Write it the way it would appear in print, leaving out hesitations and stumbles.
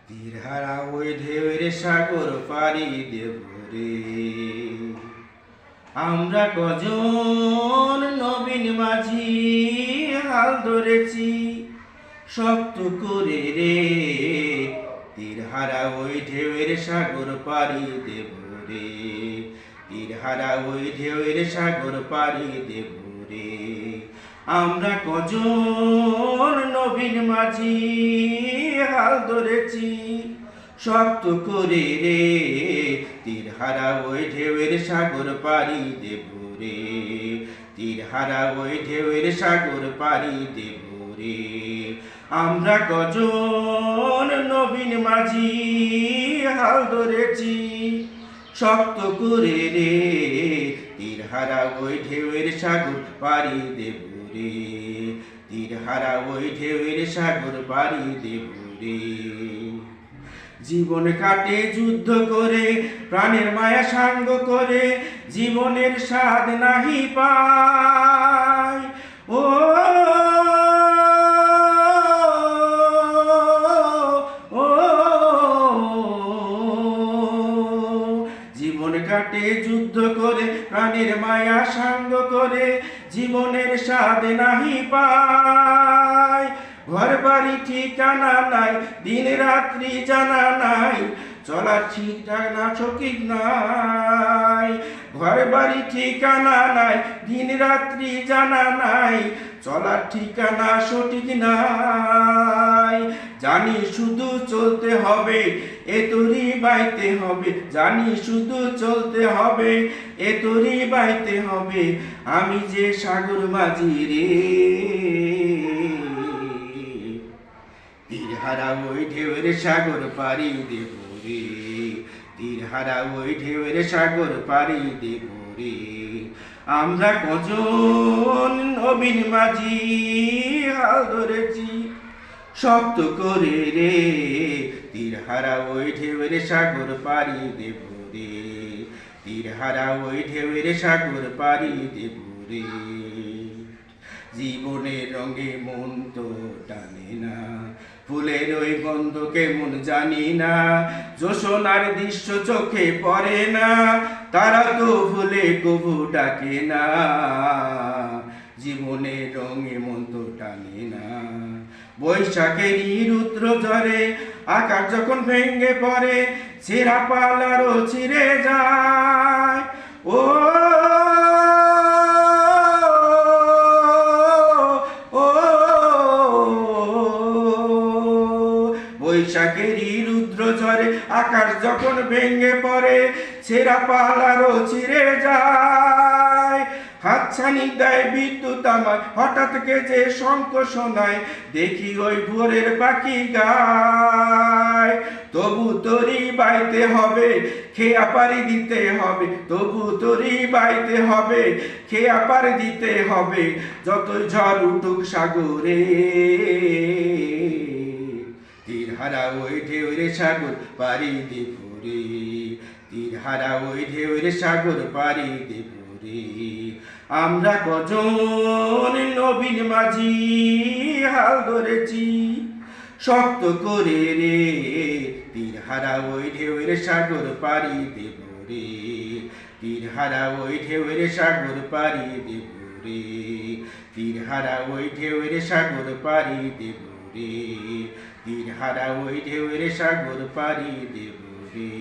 তীরহারা ওই ঢেউয়ের সাগর পাড়ি দেব রে। আমরা কজন নবীন মাঝি হাল ধরেছি শক্ত করে রে। তীরহারা ওই ঢেউয়ের সাগর পাড়ি দেব রে। তীরহারা ওই ঢেউয়ের সাগর পাড়ি দেব রে। আমরা কজন নবীন মাঝি হাল ধরেছি শক্ত করে রে। তীরহারা ওই ঢেউয়ের সাগর পাড়ি দেব রে। তীরহারা ওই ঢেউয়ের সাগর পাড়ি দেব রে। আমরা কজন নবীন মাঝি হাল ধরেছি শক্ত করে রে। তীরহারা ওই ঢেউয়ের সাগর পাড়ি দেব রে। তীরহারা ওই ঢেউয়ের সাগর পাড়ি দেব রে। জীবন কাটে যুদ্ধ করে প্রাণের মায়া সাঙ্গ করে জীবনের স্বাদ নাহি পায়। ও জীবন কাটে যুদ্ধ করে প্রাণের মায়া সাঙ্গ করে জীবনের স্বাদ নাহি পায়। ঘর বাড়ি ঠিকানা নাই দিন রাত্রি জানা নাই চলার ঠিকানা সঠিক নাই। ঘর বাড়ি ঠিকানা নাই দিন রাত্রি জানা নাই চলার ঠিকানা সঠিক নাই। জানি শুধু চলতে হবে এ তরি বাইতে হবে। জানি শুধু চলতে হবে এ তরি বাইতে হবে। আমি যে সাগর মাঝি রে। তীরহারা ওই ঢেউয়ের সাগর পাড়ি দেব রে। তীরহারা ওই ঢেউয়ের সাগর পাড়ি দেব রে। আমরা কজন নবীন মাঝি হাল ধরেছি শক্ত করে রে। তীরহারা ওই ঢেউয়ের সাগর পাড়ি দেব রে। তীরহারা ওই ঢেউয়ের সাগর পাড়ি দেব রে। জীবনের রঙে মন তো টানে না ফুলের ওই গন্ধ কেমন জানি না। জোছনার দৃশ্য চোখে পড়ে না তারা তো ভুলে কবু ডাকে না। জীবনের রঙে মন তো টানে না। বৈশাখেরই রুদ্র ঝরে আকাশ যখন ভেঙে পড়ে ছেঁড়া পালারও ছিঁড়ে যায়। ও বৈশাখেরই রুদ্র ঝরে আকাশ যখন ভেঙে পড়ে ছেঁড়া পালারও ছিঁড়ে যায়। হাতছানি দেয় বিদ্যুৎ আমায় হঠাৎ কে যে শঙ্খ শোনায় দেখি ওই ভোরের পাখি গায়। তবু তরি বাইতে হবে খেয়া পারি দিতে হবে। তবু তরি বাইতে হবে খেয়া পারি দিতে হবে যতই ঝড় উঠুক সাগরে। তীরহারা ওই ঢেউয়ের সাগর পাড়ি দেব রে। তীরহারা ওই ঢেউয়ের সাগর পাড়ি দেব রে। আমরা কজন নবীন মাঝি হাল ধরেছি শক্ত করে রে। তীরহারা ওই ঢেউয়ের সাগর পাড়ি দেব রে। তীরহারা ওই ঢেউয়ের সাগর পাড়ি দেব রে। তীরহারা ওই ঢেউয়ের সাগর পাড়ি দেব রে। তীরহারা ওই ঢেউয়ের সাগর পাড়ি দেব রে।